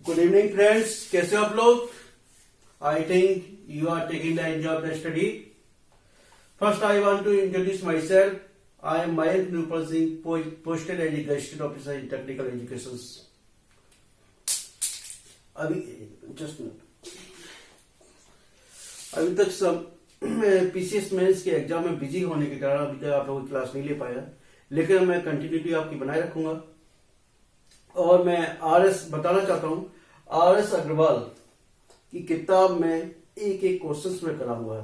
Good evening friends, कैसे हो आप लोग? I think you are taking the enjoy of the study. First I want to introduce myself. I am Mayank Nupal Singh, posted as gazetted officer in technical education. अभी तक सब PCS mains के exam में busy होने के कारण अभी तक आप लोगों की क्लास नहीं ले पाया, लेकिन मैं कंटिन्यूटी आपकी बनाए रखूंगा. और मैं आरएस बताना चाहता हूं, आरएस अग्रवाल की किताब में एक एक क्वेश्चंस में कराऊंगा.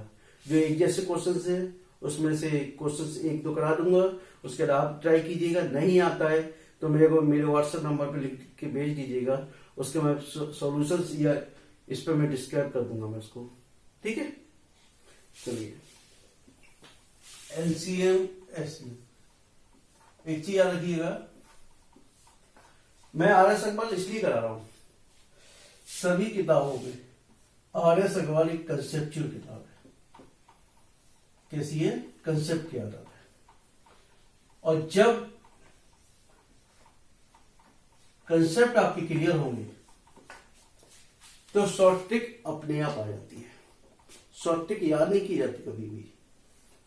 जो एक जैसे क्वेश्चंस है उसमें से क्वेश्चंस एक दो करा दूंगा. उसके बाद आप ट्राई कीजिएगा. नहीं आता है तो मेरे को मेरे व्हाट्सएप नंबर पे लिख के भेज दीजिएगा. उसके मैं सॉल्यूशंस या इस पर मैं डिस्क्राइब कर दूंगा मैं उसको. ठीक है, चलिए. एलसीएम एससीएम एक चीज याद रखिएगा, मैं आरएस अग्रवाल इसलिए करा रहा हूं. सभी किताबों में आरएस अग्रवाल एक कंसेप्चुअल किताब है. कैसी है? कंसेप्ट के आधार है. और जब कंसेप्ट आपकी क्लियर होंगे तो शॉर्ट ट्रिक अपने आप आ जाती है. शॉर्ट ट्रिक याद नहीं की जाती कभी भी.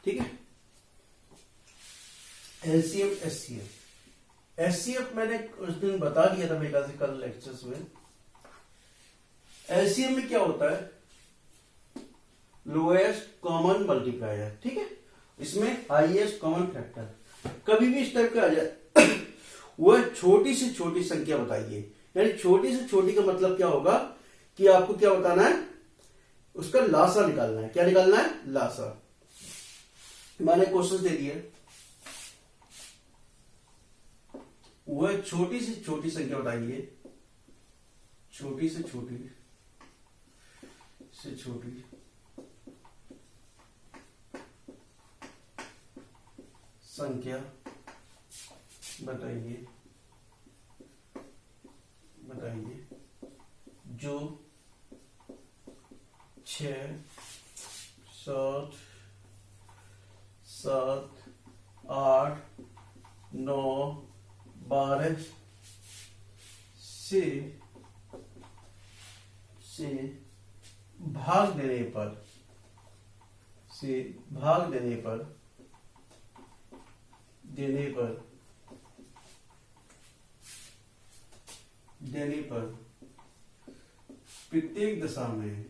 ठीक है. LCM SCM. एचसीएफ मैंने उस दिन बता दिया था मेरे से कल लेक्चर्स में. एलसीएम में क्या होता है? Lowest common multiplier. ठीक है. इसमें हाईएस्ट कॉमन फैक्टर. कभी भी इस टाइप का आ जाए वह छोटी से छोटी संख्या बताइए. यानी छोटी से छोटी का मतलब क्या होगा कि आपको क्या बताना है? उसका लासा निकालना है. क्या निकालना है? लासा. मैंने क्वेश्चन दे दिया. वह छोटी से छोटी संख्या बताइए. छोटी से छोटी संख्या बताइए जो 6, 7, 8, 9, 12 से भाग देने पर प्रत्येक दशा में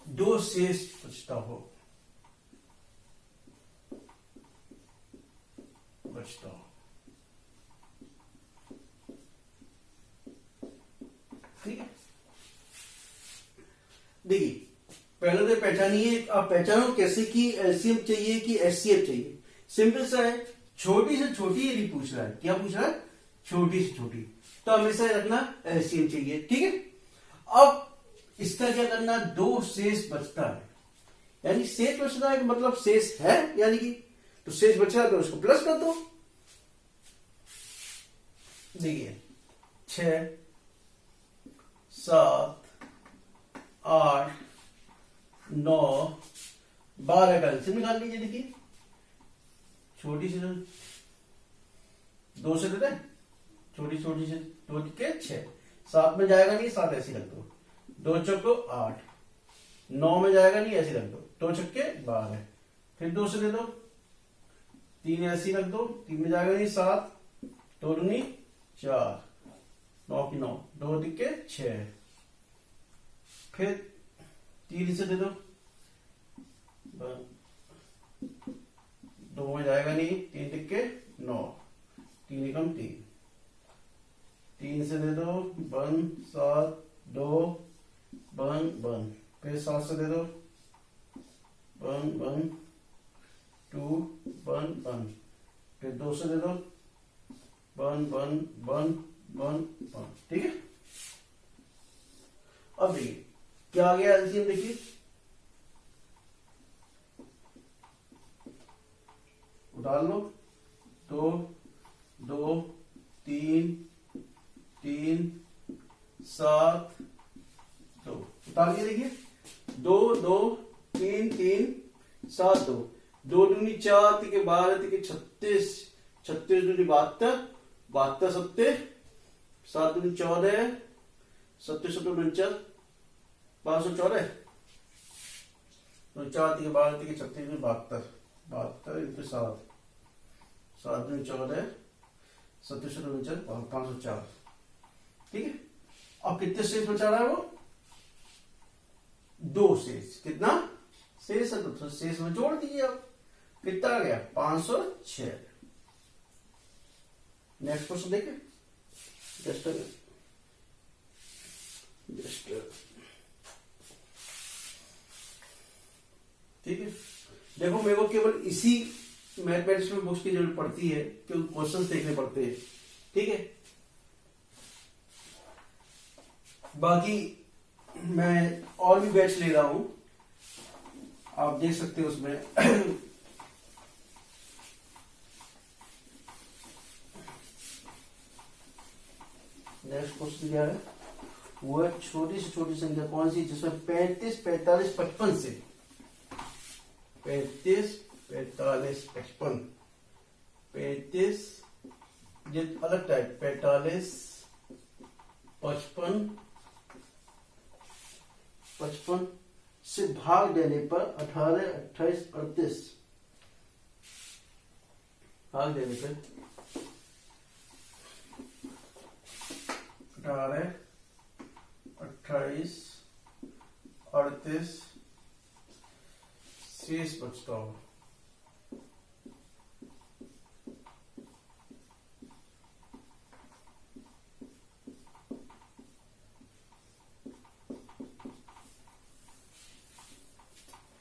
दो शेष बचता हो. ठीक है. देखिए, पहले तो पहचानिए. आप पहचानो कैसे कि एलसीएम चाहिए कि एचसीएफ चाहिए. सिंपल सा है. छोटी से छोटी यदि पूछ रहा है, क्या पूछ रहा है? छोटी से छोटी, तो हमेशा रखना एलसीएम चाहिए. ठीक है. अब इसका क्या करना? दो शेष बचता है. यानी शेष बचता है मतलब शेष है, यानी कि तो शेष बच रहा है तो उसको प्लस कर दो. देखिए, 6, 7, 8, 9, 12 का एलसीएम निकाल लीजिए. देखिए, छोटी से दो से देते हैं. छोटी से दो के 6, 7 में जाएगा नहीं, 7 ऐसे रख दो. 2 चौको 8, 9 में जाएगा नहीं, ऐसे रख दो. 2 छक्के 12, फिर 2 से दे दो. 3 ऐसे रख दो. 3 में जाएगा नहीं, 7, 2 दूनी 4, 9 की 9, 2 तिक्के 6, फिर 3 से दे दो. 2 में जाएगा नहीं, 3 तिक्के 9, 3 एकम 3. 3 से दे दो 1, 7, 2, 1, फिर 7 से दे दो 1, 2, 1, फिर 2 से दे दो 1. ठीक है. अब देखिए क्या आ गया एलसीएम. देखिए, उतार लो. 2, 2, 3, 7, 2 उतार के देखिए. 2, 2, 3, 3, 7, 2. 2 दूनी 4, 3 12, 3 36, 36 दूनी 72, 72 सत्ते 7 दूनी 14, 7 7 49, 514, 4 3 12, 3 36 दूनी 72, 72 इंटू 7, 7 दूनी 14, 7 7 49, 504। ठीक है, अब कितने शेष बचा रहा है वो? 2 शेष। कितना शेष है? तो शेष में जोड़ दीजिए आप, कितना आ गया? 506। नेक्स्ट क्वेश्चन देखें। जस्ट ठीक है, देखो मेरे को केवल इसी मैथमेटिक्स में बुक्स की जरूरत पड़ती है क्योंकि क्वेश्चंस देखने पड़ते हैं। ठीक है, बाकी मैं और भी बैच ले रहा हूं, आप देख सकते हो उसमें। नेक्स्ट क्वेश्चन क्या है? वो छोटी से छोटी संख्या कौन सी जिसमें 35 45 55 से 35 45 55 35 ये अलग टाइप 45 55 55 से भाग देने पर 18 28 38 भाग देने पर 18 28 38 शेष बचता हो।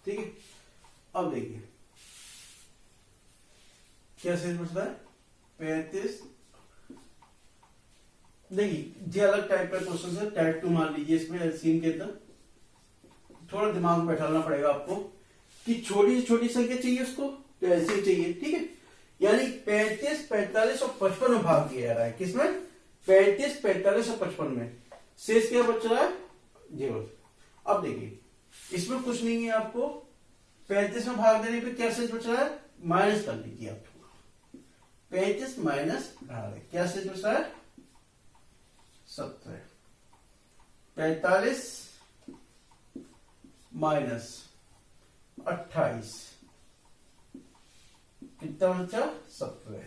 ठीक है, अब देखिए क्या शेष बच रहा है? 35। देखिए ये अलग टाइप का क्वेश्चन है, टाइप 2 मान लीजिए। इसमें एलसीएम के अंदर थोड़ा दिमाग में बैठाना पड़ेगा आपको कि छोटी से छोटी संख्या चाहिए उसको तो एलसीएम चाहिए। ठीक है, यानी 35 45 और 55 में भाग दिया जा रहा है। किसमें? 35 45 और 55 में। शेष क्या बच रहा है? 0। अब देखिए इसमें कुछ नहीं है, आपको 35 में भाग देने पे क्या शेष बच रहा है? माइनस कर लीजिए आप। 35 माइनस 18 क्या शेष बच रहा है? 17। 45 माइनस 28 कितना बचा? 17।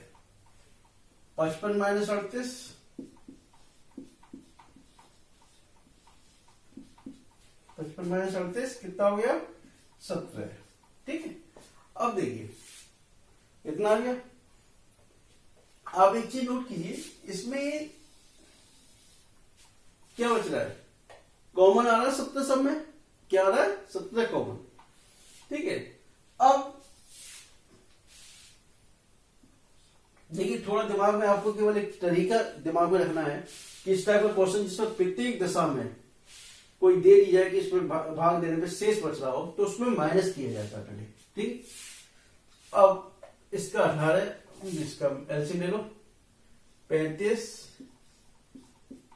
55 माइनस 38 55 माइनस 38 कितना हो गया? 17। ठीक है, अब देखिए इतना आ गया। आप एक चीज नोट कीजिए, इसमें क्या बच रहा है? कॉमन आ रहा है 17 सब में। क्या आ रहा है? 17 कॉमन। ठीक है, अब देखिए थोड़ा दिमाग में आपको केवल एक तरीका दिमाग में रखना है कि इस टाइप का क्वेश्चन जिसमें प्रत्येक दशा में कोई दे दी जाए कि इसमें भाग देने पे शेष बच रहा हो तो उसमें माइनस किया जाता है पहले। ठीक, अब इसका 18 इसका एलसीएम ले लो। 35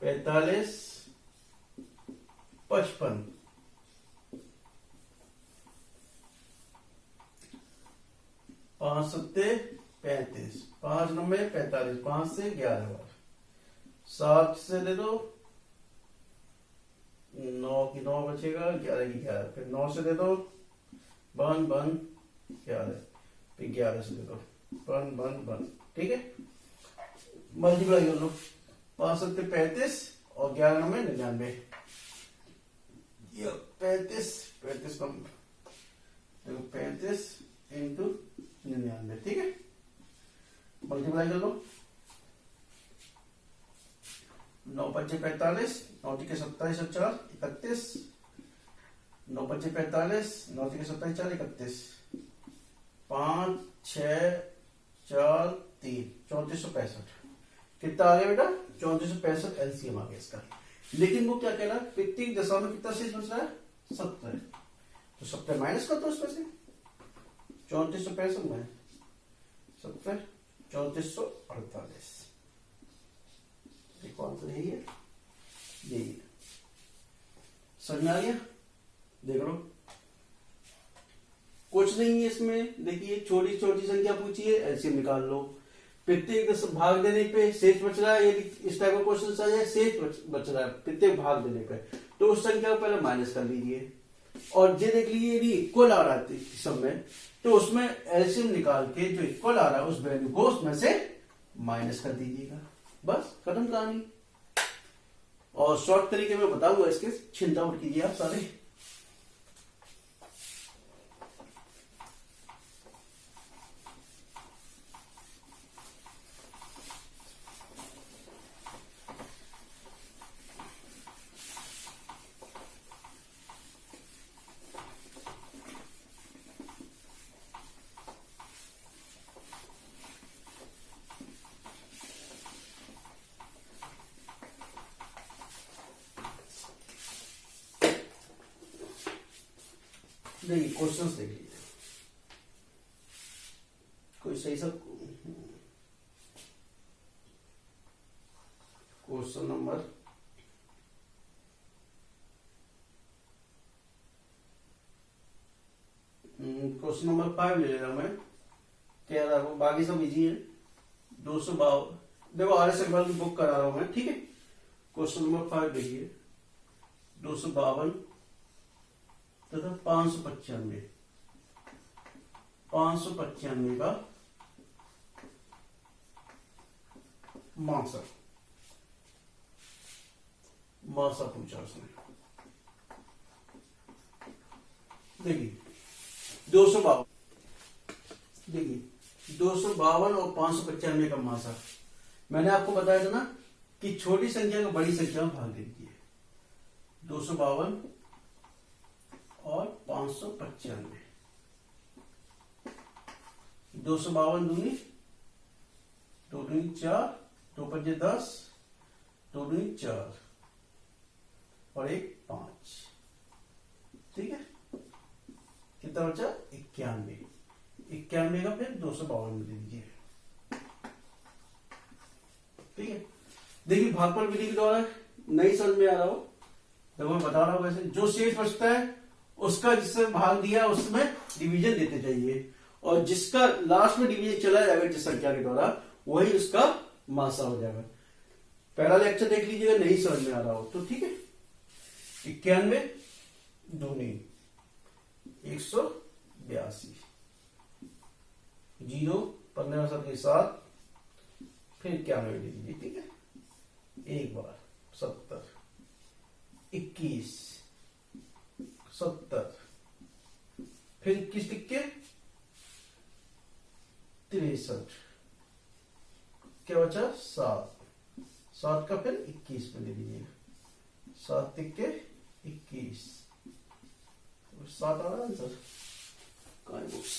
45 55 5 सत्ते 35 5 9 45 5 से 11 बार 7 से दे दो 9 की 9 बचेगा 11 की 11 फिर 9 से दे दो 1 1 11 फिर 11 से दे दो 1 1 1। ठीक है, मल्टीप्लाई कर लो 5 सत्ते 35 और 11 9 99। 35 35 देखो 35 इंटू 99। ठीक है, मल्टीप्लाई कर लो 9 5 45 9 के 27 और 4 31 9 5 45 9 के 27 4 31 5 6 4 3 3465 कितना आ गया बेटा? 3465 एलसीएम आ गया इसका। लेकिन वो क्या कह रहा है? प्रत्येक दशा में कितना शेष बच रहा है? 17। तो 17 माइनस कर दो उसमें से 3465 में 17 3448। कौन सा यही है? यही है। समझ में आ गया? देख लो कुछ नहीं है इसमें। देखिए छोटी छोटी संख्या पूछी है, एलसीएम निकाल लो। प्रत्येक भाग देने पे शेष बच रहा है, यदि इस टाइप का क्वेश्चन आ जाए शेष बच रहा है प्रत्येक भाग देने पे, तो उस संख्या को पहले माइनस कर लीजिए। और ये देख लीजिए यदि इक्वल आ रहा है सब में, तो उसमें एलसीएम निकाल के जो इक्वल आ रहा है उस वैल्यू को उसमें से माइनस कर दीजिएगा, बस खत्म कहानी। और शॉर्ट तरीके में बताऊंगा इसके, चिंता मत कीजिए आप सारे। देखिए क्वेश्चंस देख लीजिए, कोई सही सा क्वेश्चन नंबर क्वेश्चन नंबर 5 ले ले रहा हूं मैं, क्या रहा हूं, बाकी सब इजी है। 252, देखो RS अग्रवाल की बुक करा रहा हूं मैं, ठीक है। क्वेश्चन नंबर 5 देखिए, 252 तथा 595 का मासा पूछा उसने। देखिए 252, देखिए 252 और 595 का मासा। मैंने आपको बताया था ना कि छोटी संख्या को बड़ी संख्या में भाग देती है। 252 और 595, 252 दूनी 2 दूनी 4, 2 पंजे 10, 2 दूनी 4 और 1 5, ठीक है। कितना बचा? 91। 91 का फिर 252 में दे दीजिए, ठीक है। देखिए भागफल विधि के द्वारा नहीं समझ में आ रहा हो तो मैं बता रहा हूं, वैसे जो शेष बचता है उसका जिससे भाग दिया उसमें डिवीजन देते जाइए, और जिसका लास्ट में डिवीजन चला जाएगा जिस संख्या के द्वारा वही उसका मासा हो जाएगा। पहला लेक्चर देख लीजिएगा, नहीं समझ में आ रहा हो तो, ठीक है। 91 दूनी 182, 0 15 के साथ फिर 91 दे दीजिए, ठीक है। एक बार 70, 21 70, फिर 21 टिक्के 63, क्या बचा? 7 का फिर 21 में दे दीजिए, 7 टिक्के 21, 7 आ रहा आंसर। बुक्स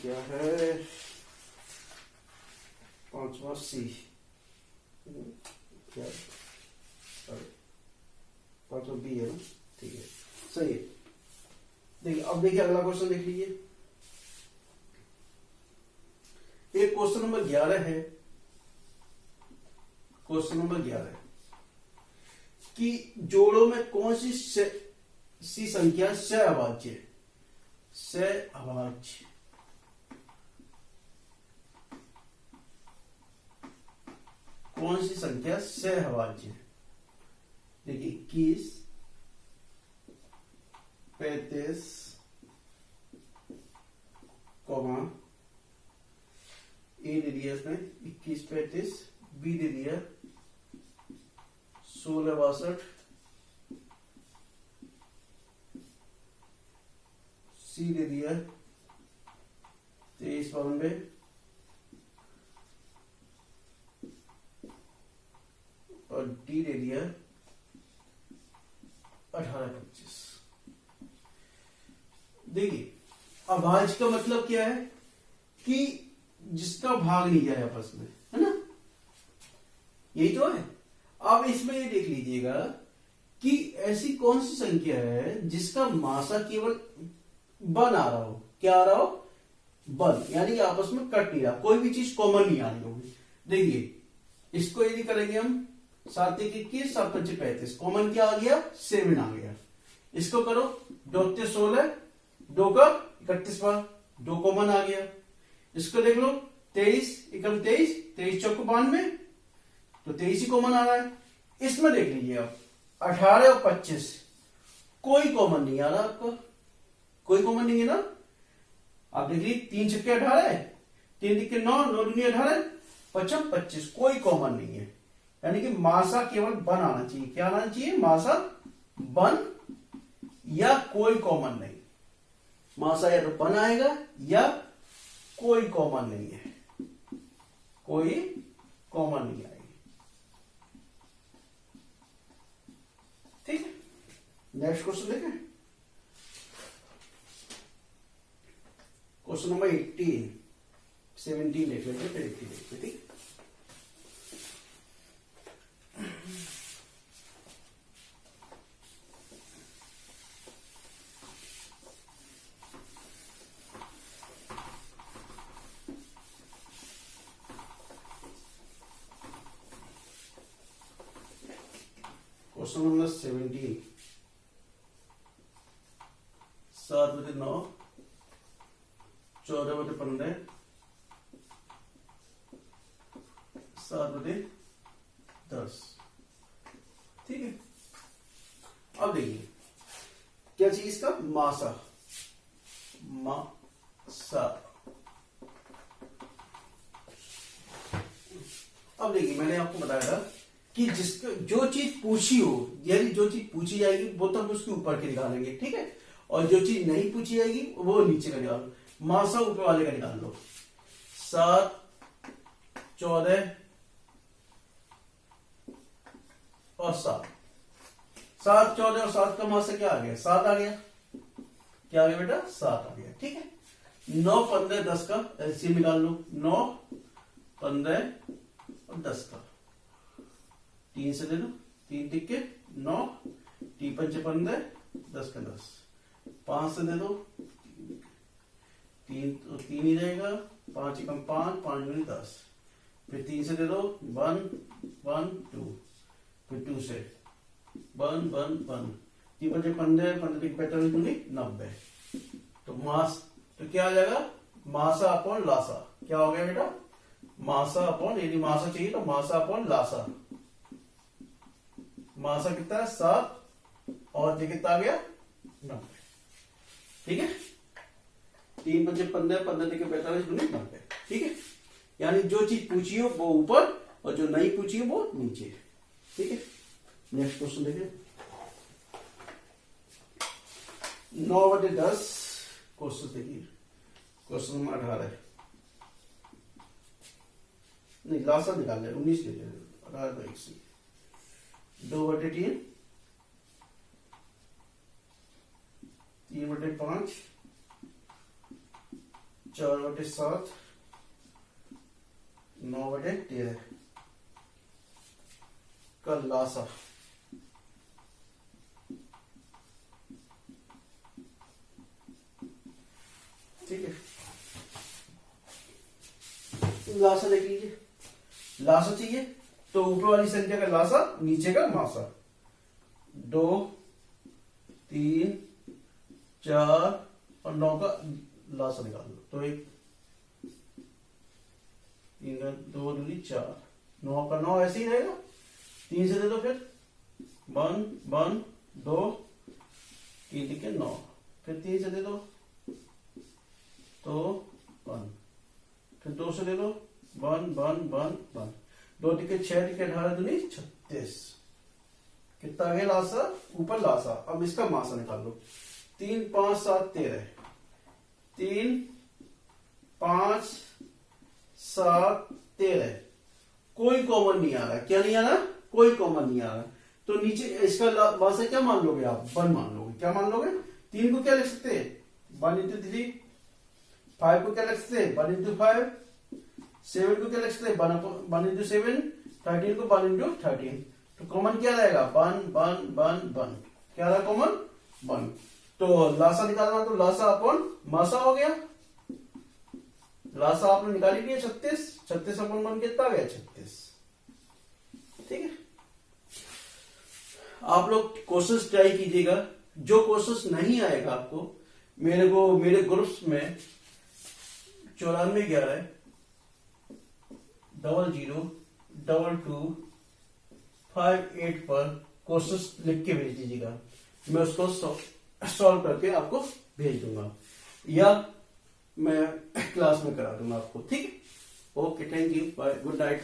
क्या है? 5वां सी, क्या 5वां बी है ना, ठीक है, सही है। देखिए अब देखिए अगला क्वेश्चन देख लीजिए। एक क्वेश्चन नंबर 11 है, क्वेश्चन नंबर 11 कि जोड़ों में कौन सी संख्या सहअभाज्य है? सहअभाज्य कौन सी संख्या सहअभाज्य है? देखिए 21, 35, ए दे दिया इसमें 21 35, बी दे दिया 16 62, सी दे दिया 23 92, और डी दे दिया 18 25। देखिए अभाज्य का मतलब क्या है कि जिसका भाग नहीं जाए आपस में, है ना, यही तो है। अब इसमें ये देख लीजिएगा कि ऐसी कौन सी संख्या है जिसका मासा केवल 1 आ रहा हो। क्या आ रहा हो? 1, यानी आपस में कट नहीं रहा, कोई भी चीज कॉमन नहीं आ रही होगी। देखिए इसको यदि करेंगे हम 7 1 21, 7 5 35, कॉमन क्या आ गया? 7 आ गया। इसको करो, 2 8 16, 2 का 31 बार, 2 कॉमन आ गया। इसको देख लो, 23 एकम 23, 23 चौक 92, तो 23 ही कॉमन आ रहा है। इसमें देख लीजिए आप, 18 और 25 कोई कॉमन नहीं आ रहा आपका, कोई कॉमन नहीं है ना। आप देख लीजिए, 3 छक्के 18 है, 3 तिक्के 9, 9 दूनी 18, 55 25, कोई कॉमन नहीं है। यानी कि मासा केवल 1 आना चाहिए। क्या आना चाहिए? मासा 1 या कोई कॉमन नहीं। मासा या तो 1 आएगा या कोई कॉमन नहीं है, कोई कॉमन नहीं आएगी। ठीक है, नेक्स्ट क्वेश्चन देखें। क्वेश्चन नंबर 18, 17 देख लेते, फिर 18 देखते। ठीक, क्वेश्चन नंबर 17, 7 बटे 9, 14 बटे 15, 7 बटे 10। ठीक है, अब देखिए क्या चाहिए इसका? मासा, मासा। अब देखिए, मैंने आपको बताया था कि जिसको जो चीज पूछी हो, यानी जो चीज पूछी जाएगी वो तो हम उसके ऊपर के निकालेंगे। ठीक है, और जो चीज नहीं पूछी जाएगी वो नीचे का निकाल लो। मासा ऊपर वाले का निकाल लो। 7 14 और 7, 7 14 और 7 का मासा क्या आ गया? 7 आ गया। क्या आ गया बेटा? 7 आ गया। ठीक है, 9 15 10 का एलसीएम निकाल लो। 9 15 और 10 का 3 से दे दो, 3 तिक्के 9, 3 पंचे 15, 10 का 10, 5 से दे दो, 3 तो 3 ही रहेगा, 5 एकम 5, 5 दूनी 10, फिर 3 से दे दो, 1 1 2, फिर 2 से 1 1 1, 3 पंचे 15, 15 तिक्के 45 दूनी 90। तो मास तो क्या आ जाएगा? मासा अपॉन लासा। क्या हो गया बेटा? मासा अपॉन, यदि मासा चाहिए तो मासा अपॉन लासा। मासा कितना है? 7, और ये कितना आ गया? 90। ठीक है, 3 पंचे 15, 15 तिक्के 45 दूनी 90। ठीक है, यानी जो चीज पूछी हो वो ऊपर और जो नहीं पूछी हो वो नीचे। ठीक है, नेक्स्ट क्वेश्चन देखिए। 9 बटे 10 क्वेश्चन देखिए, क्वेश्चन नंबर 18 नहीं, लासा निकाल ले, 19 ले ले, 18 का 1 से 2 बटे 3, 3 बटे 5, 4 बटे 7, 9 बटे 13 का लासा। ठीक है, लासा देख लीजिए। लासा चाहिए तो ऊपर वाली संख्या का लासा, नीचे का मासा। 2 3 4 और 9 का लासा निकाल लो। तो 1 3 2 दूनी 4, 9 का 9 ऐसे ही रहेगा। 3 से दे दो, फिर 1 1 2, 3 तिक्के 9, फिर 3 से दे दो तो 1, फिर 2 से दे दो 1 1 1 1, 2 तिक्के 6 तिक्के 18 दूनी 36। कितना आ गया लासा? ऊपर लासा। अब इसका मासा निकाल लो। 3 5 7 13, 3 5 7 13, कोई कॉमन नहीं आ रहा। क्या नहीं आ रहा? कोई कॉमन नहीं आ रहा। तो नीचे इसका मासा क्या मान लोगे आप? 1 मान लोगे। क्या मान लोगे? 3 को क्या लिख सकते हैं? 1 into 3, 5 को क्या लिख सकते हैं? 1 into 5, 7 को क्या लिख सकते हैं? 1 into 7, 13 को 1 into 13। तो कॉमन क्या रहेगा? 1 1 1 1। क्या रहा कॉमन? 1। तो लासा निकालना, तो लासा अपॉन मासा हो गया। लासा आपने निकाली लिया 36, 36 अपॉन 1 कितना आ गया? 36। ठीक है, आप लोग क्वेश्चंस ट्राई कीजिएगा। जो क्वेश्चंस नहीं आएगा आपको, मेरे ग्रुप्स में 9411002258 पर क्वेश्चंस लिख के भेज दीजिएगा। मैं उसको सॉल्व करके आपको भेज दूंगा या मैं क्लास में करा दूंगा आपको। ठीक है, okay, thank you, bye, good night.